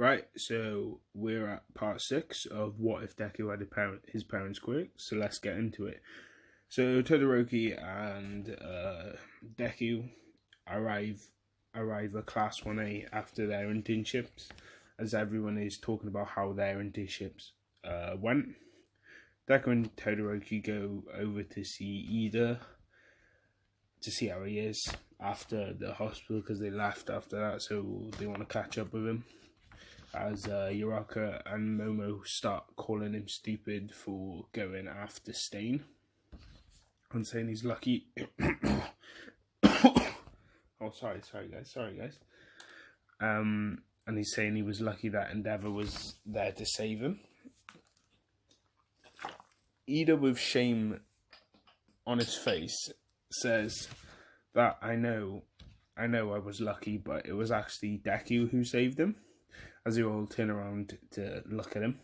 Right, so we're at part 6 of What If Deku Had His Parents' Quirks, so let's get into it. So Todoroki and Deku arrive at Class 1A after their internships, as everyone is talking about how their internships went. Deku and Todoroki go over to see Ida, to see how he is after the hospital, because they left after that, so they want to catch up with him. As Yuraka and Momo start calling him stupid for going after Stain and saying he's lucky. Oh, sorry guys. And he's saying he was lucky that Endeavor was there to save him. Ida, with shame on his face, says that I know I was lucky, but it was actually Deku who saved him. As they all turn around to look at him,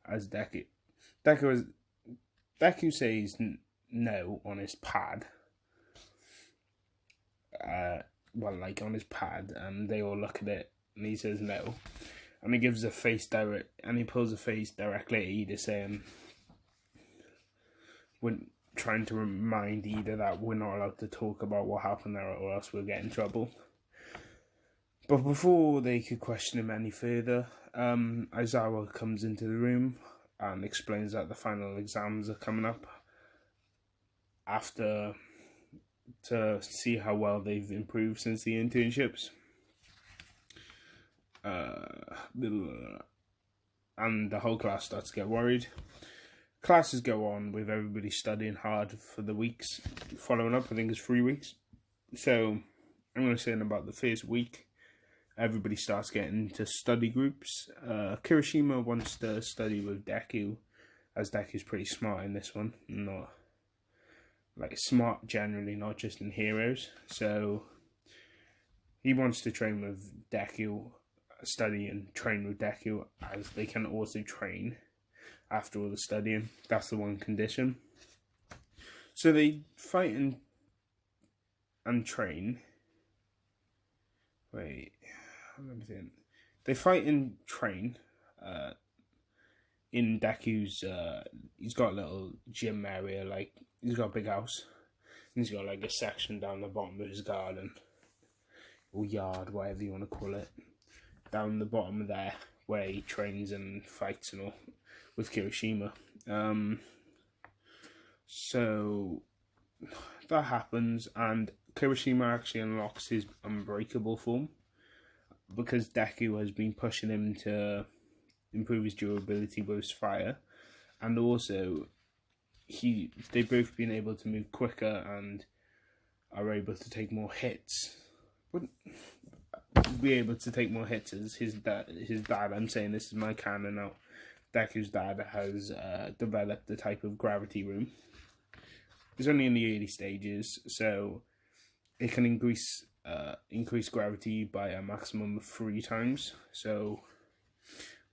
as Deku says no on his pad. On his pad, and they all look at it, and he says no, and he gives a face he pulls a face directly at Ida, saying, "We're trying to remind Ida that we're not allowed to talk about what happened there, or else we'll get in trouble." But before they could question him any further, Aizawa comes into the room and explains that the final exams are coming up to see how well they've improved since the internships. And the whole class starts to get worried. Classes go on with everybody studying hard for the weeks following up. I think it's 3 weeks. So I'm going to say in about the first week, everybody starts getting into study groups. Kirishima wants to study with Deku, as Deku's pretty smart in this one. Not smart generally, not just in Heroes. So he wants to train with Deku, study and train with Deku, as they can also train after all the studying. That's the one condition. So they fight and train. They fight and train in Deku's, he's got a little gym area, he's got a big house, and he's got a section down the bottom of his garden, or yard, whatever you want to call it, down the bottom of there, where he trains and fights and all, with Kirishima. So that happens, and Kirishima actually unlocks his unbreakable form, because Deku has been pushing him to improve his durability with his fire, and also they've both been able to move quicker and are able to take more hits. Wouldn't be able to take more hits as his dad. I'm saying this is my canon now. Deku's dad has developed a type of gravity room. It's only in the early stages, so it can increase gravity by a maximum of 3 times. So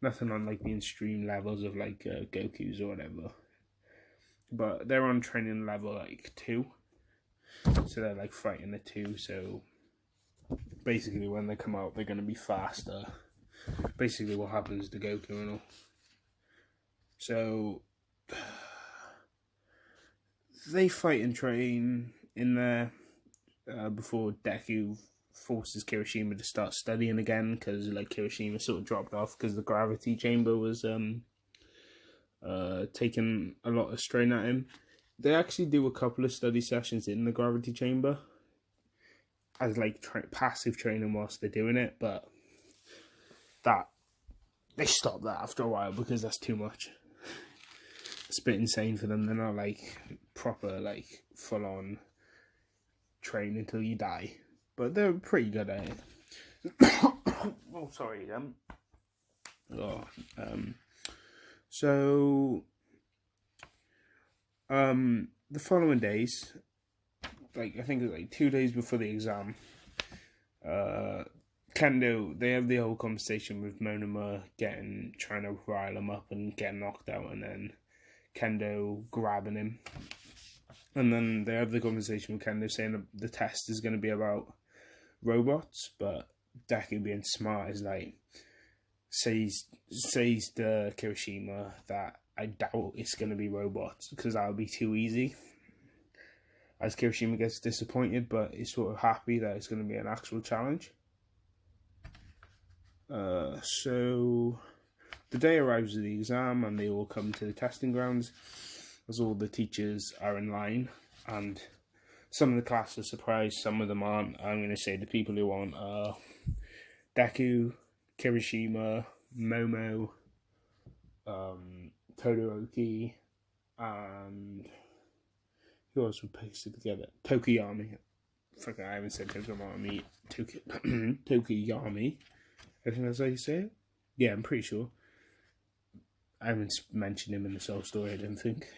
nothing on the extreme levels of Goku's or whatever. But they're on training level 2. So they're fighting at 2. So basically when they come out, they're going to be faster. Basically what happens to Goku and all. So they fight and train in there before Deku forces Kirishima to start studying again, because Kirishima sort of dropped off because the gravity chamber was taking a lot of strain at him. They actually do a couple of study sessions in the gravity chamber as passive training whilst they're doing it, but they stop that after a while because that's too much. It's a bit insane for them. They're not proper full on train until you die, but they're pretty good at it. Oh, sorry. So the following days, I think it was 2 days before the exam, Kendo, they have the whole conversation with Monoma trying to rile him up and get knocked out, and then Kendo grabbing him. And then they have the conversation with Kendo saying that the test is going to be about robots, but Deku being smart is says to Kirishima that I doubt it's going to be robots because that'll be too easy. As Kirishima gets disappointed, but is sort of happy that it's going to be an actual challenge. So the day arrives of the exam, and they all come to the testing grounds as all the teachers are in line, and some of the class are surprised, some of them aren't. I'm going to say the people who aren't are Deku, Kirishima, Momo, Todoroki, and who else would paste it together? Tokiyami. Fuck, I haven't said Tokiyami. Tokiyami. I think that's how you say it. Yeah, I'm pretty sure. I haven't mentioned him in the Soul Story, I don't think.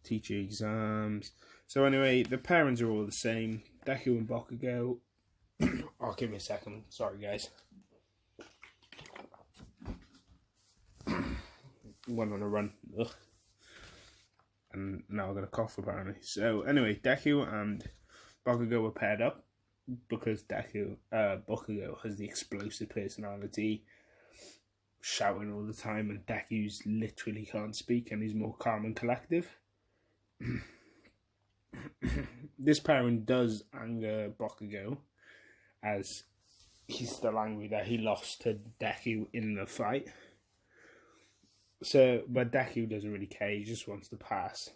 Teacher exams. So anyway, the parents are all the same. Deku and Bakugo. Oh, give me a second. Sorry, guys. Went on a run. Ugh. And now I've got a cough, apparently. So anyway, Deku and Bakugo were paired up because Bakugo has the explosive personality, shouting all the time, and Deku's literally can't speak and he's more calm and collective. This pairing does anger Bakugo, as he's still angry that he lost to Deku in the fight. So, but Deku doesn't really care, he just wants to pass.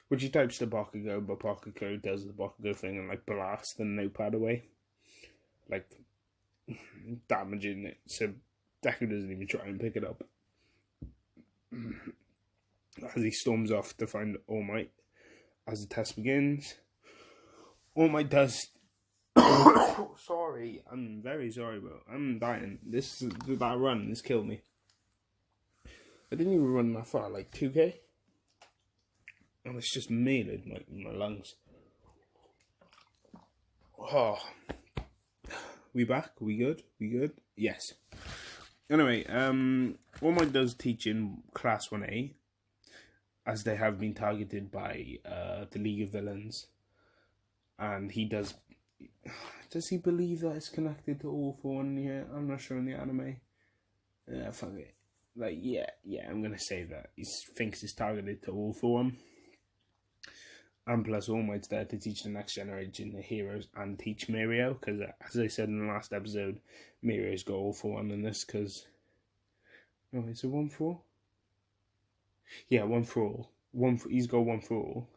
Which he types to Bakugo, but Bakugo does the Bakugo thing and like blasts the notepad away. Like, damaging it. So Deku doesn't even try and pick it up. As he storms off to find All Might as the test begins. All Might does... Sorry, I'm very sorry, bro. I'm dying. That run, this killed me. I didn't even run that far, like 2k. And it's just mealing my lungs. Oh. We back? We good? We good? Yes. Anyway, All Might does teach in Class 1A, as they have been targeted by the League of Villains. And he does... Does he believe that it's connected to All For One? Yeah, I'm not sure in the anime. Fuck it. Like, yeah, I'm gonna say that. He thinks it's targeted to All For One. And plus, All Might's there to teach the next generation the heroes and teach Mirio, because as I said in the last episode, Mirio's got All For One in this, because... Oh, is it 1 for all? Yeah, 1 for all. He's got 1 for all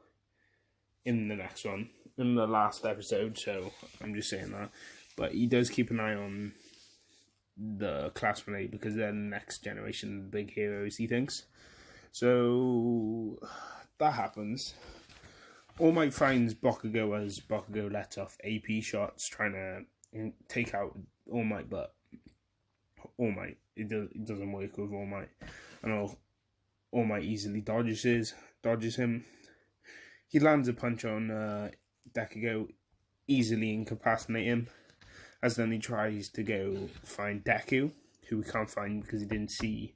in the next one, in the last episode, so I'm just saying that. But he does keep an eye on the Class 1A, because they're the next generation of big heroes, he thinks. So, that happens. All Might finds Bakugo as Bakugo lets off AP shots trying to take out All Might, but All Might, it doesn't work with All Might. And All Might easily dodges him. He lands a punch on Deku, easily incapacitating him, as then he tries to go find Deku, who we can't find because he didn't see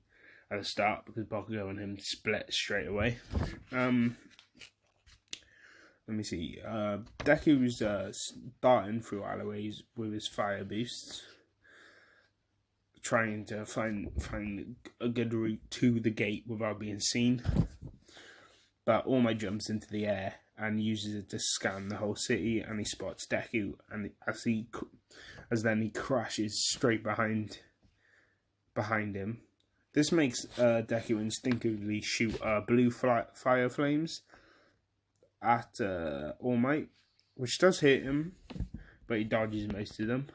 at the start, because Bakugo and him split straight away. Let me see. Deku's darting through alleyways with his fire boosts, trying to find a good route to the gate without being seen. But All Might jumps into the air and uses it to scan the whole city, and he spots Deku, and as then he crashes straight behind him. This makes Deku instinctively shoot blue fire flames at All Might, which does hit him, but he dodges most of them.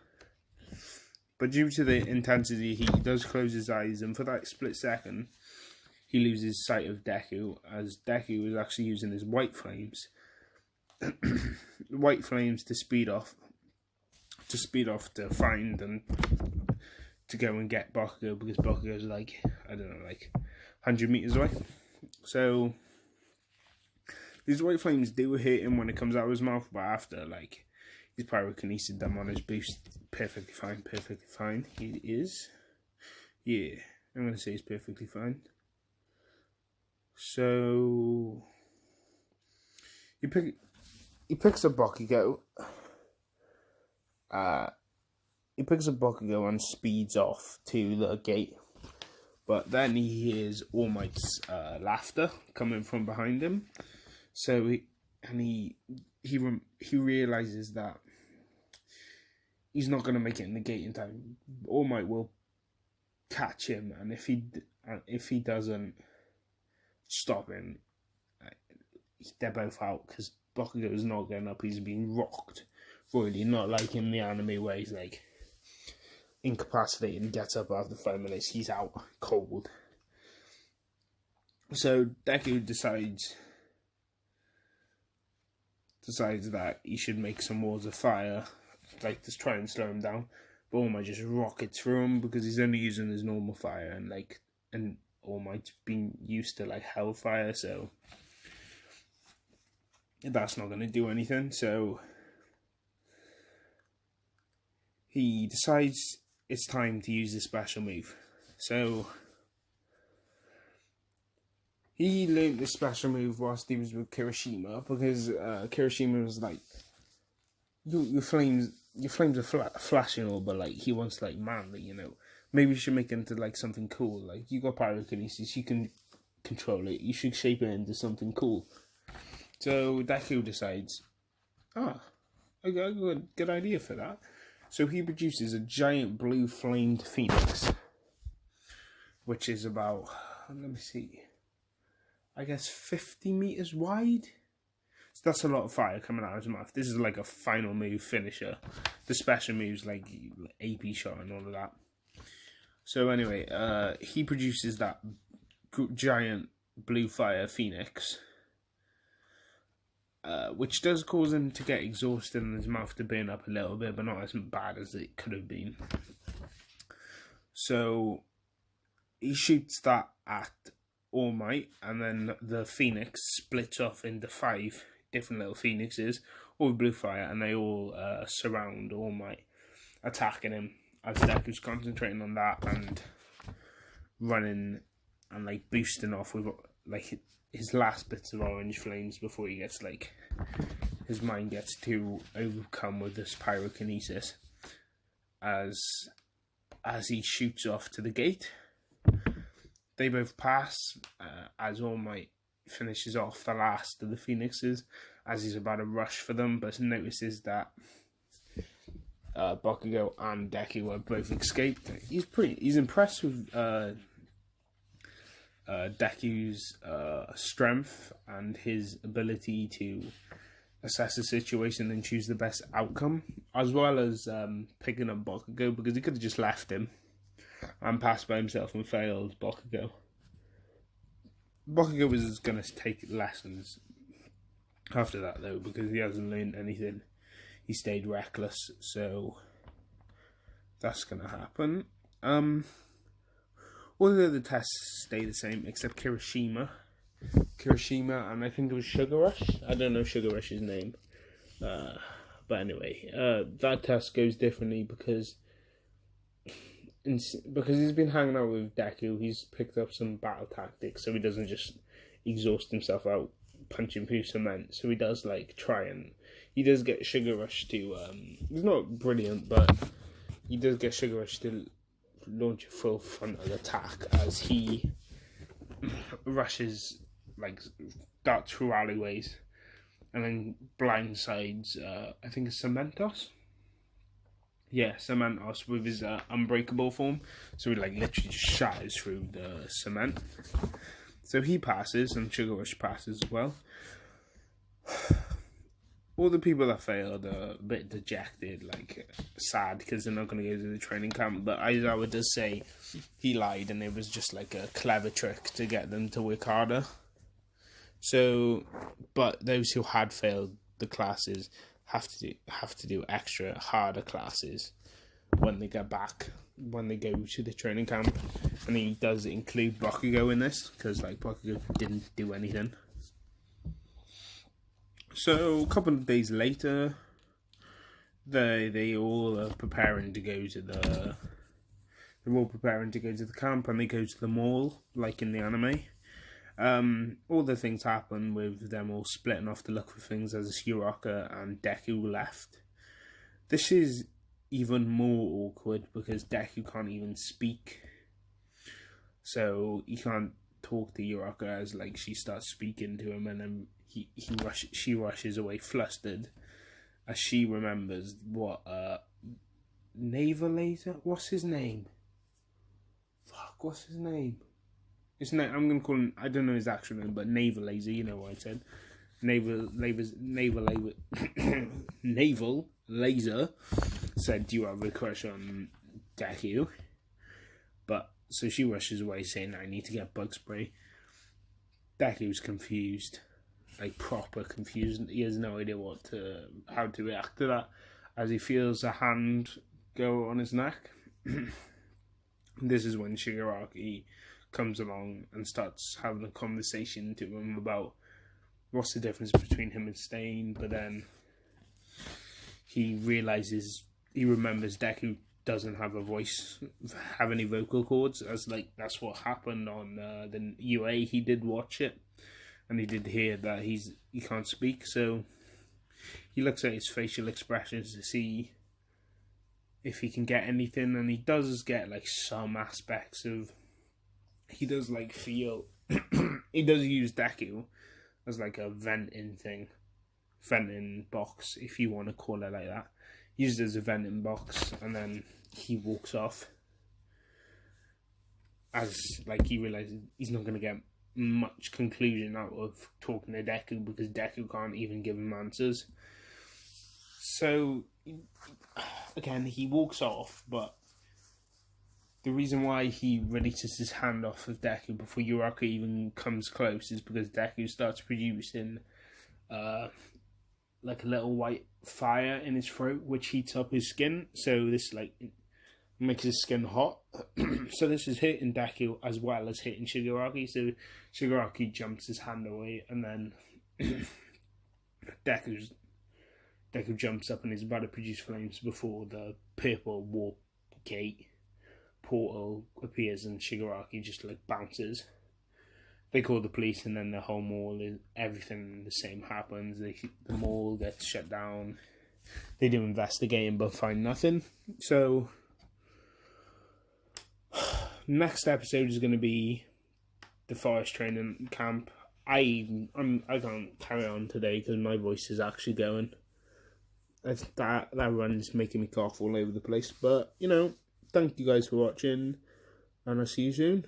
But due to the intensity, he does close his eyes, and for that split second, he loses sight of Deku, as Deku is actually using his white flames, to speed off to find and to go and get Bakugo, because Bakugo's like, I don't know, like 100 meters away. So these white flames do hit him when it comes out of his mouth, but after, like, he's pyrokinesis them on his boost. Perfectly fine. He is. Yeah, I'm going to say he's perfectly fine. So he picks up Bakugo, He picks up Bakugo and speeds off to the gate. But then he hears All Might's laughter coming from behind him. So he realizes that he's not going to make it in the gate in time. All Might will catch him, and if he doesn't stop him, they're both out, because Bakugo is not getting up. He's being rocked, really, not like in the anime where he's like incapacitated and gets up after 5 minutes. He's out cold. So Deku decides that he should make some walls of fire, like, to try and slow him down. But All Might just rockets through him because he's only using his normal fire, and All Might's been used to like hellfire, so that's not going to do anything. So he decides it's time to use the special move. So he learned the special move whilst he was with Kirishima, because Kirishima was like, your flames are flashing all, but like, he wants like manly, you know. Maybe you should make it into like something cool. Like, you got pyrokinesis, you can control it. You should shape it into something cool. So Deku decides, I got a good idea for that. So he produces a giant blue flamed phoenix, which is about, let me see, I guess 50 meters wide. So that's a lot of fire coming out of his mouth. This is like a final move finisher. The special moves like AP shot and all of that. So anyway, he produces that giant blue fire phoenix, which does cause him to get exhausted and his mouth to burn up a little bit, but not as bad as it could have been. So he shoots that at All Might, and then the phoenix splits off into 5 different little phoenixes, all with blue fire, and they all surround All Might, attacking him, as Deku's concentrating on that and running and like boosting off with like his last bits of orange flames before he gets like, his mind gets too overcome with this pyrokinesis as he shoots off to the gate. They both pass as All Might finishes off the last of the phoenixes as he's about to rush for them, but notices that Bakugo and Deku have both escaped. He's impressed with Deku's strength and his ability to assess the situation and choose the best outcome, as well as picking up Bakugo, because he could have just left him and passed by himself and failed Bakugo. Bakugo was going to take lessons after that, though, because he hasn't learned anything. He stayed reckless, so that's going to happen. All the other tests stay the same, except Kirishima, and I think it was Sugar Rush. I don't know Sugar Rush's name. But anyway, that test goes differently because he's been hanging out with Deku. He's picked up some battle tactics, so he doesn't just exhaust himself out punching through cement. So he does he does get Sugar Rush to, he's not brilliant, but he does get Sugar Rush to launch a full frontal attack as he rushes, like, darts through alleyways and then blindsides, I think it's Cementos. Yeah, Cementos with his unbreakable form. So he literally just shatters through the cement. So he passes, and Sugar Rush passes as well. All the people that failed are a bit dejected, sad, because they're not going to go to the training camp. But Aizawa does say he lied, and it was just like a clever trick to get them to work harder. So, but those who had failed the classes have to do extra harder classes when they get back, when they go to the training camp. And he does include Bakugo in this, because Bakugo didn't do anything. So a couple of days later, they all are preparing to go to the camp, and they go to the mall, like in the anime. All the things happen with them all splitting off to look for things as Hiroka and Deku left. This is even more awkward because Deku can't even speak. So he can't talk to Uraka as like she starts speaking to him, and then she rushes away flustered as she remembers what naval laser. What's his name? Fuck, what's his name? His name. I'm gonna call him. I don't know his actual name, but naval laser. You know what I said. Naval laser said, "Do you have a crush on Deku?" But so she rushes away, saying, "I need to get bug spray." Deku's confused, like proper confused. He has no idea how to react to that, as he feels a hand go on his neck. This is when Shigaraki comes along and starts having a conversation to him about what's the difference between him and Stain. But then he remembers Deku doesn't have any vocal cords, as like that's what happened on the UA. He did watch it, and he did hear that he can't speak. So he looks at his facial expressions to see if he can get anything, and he does get like some aspects of. He does like feel. He does use Deku as like a venting box, if you want to call it like that. Used as a venting box, and then he walks off as like he realizes he's not going to get much conclusion out of talking to Deku because Deku can't even give him answers. So again, he walks off, but the reason why he releases his hand off of Deku before Uraka even comes close is because Deku starts producing like a little white fire in his throat, which heats up his skin. So this like makes his skin hot. So this is hitting Deku as well as hitting Shigaraki. So Shigaraki jumps his hand away, and then Deku jumps up and is about to produce flames before the purple warp gate portal appears, and Shigaraki just like bounces. They call the police, and then the whole mall everything the same happens. The mall gets shut down. They do investigate but find nothing. So next episode is going to be the forest training camp. I can't carry on today because my voice is actually going. That run's making me cough all over the place. But thank you guys for watching, and I'll see you soon.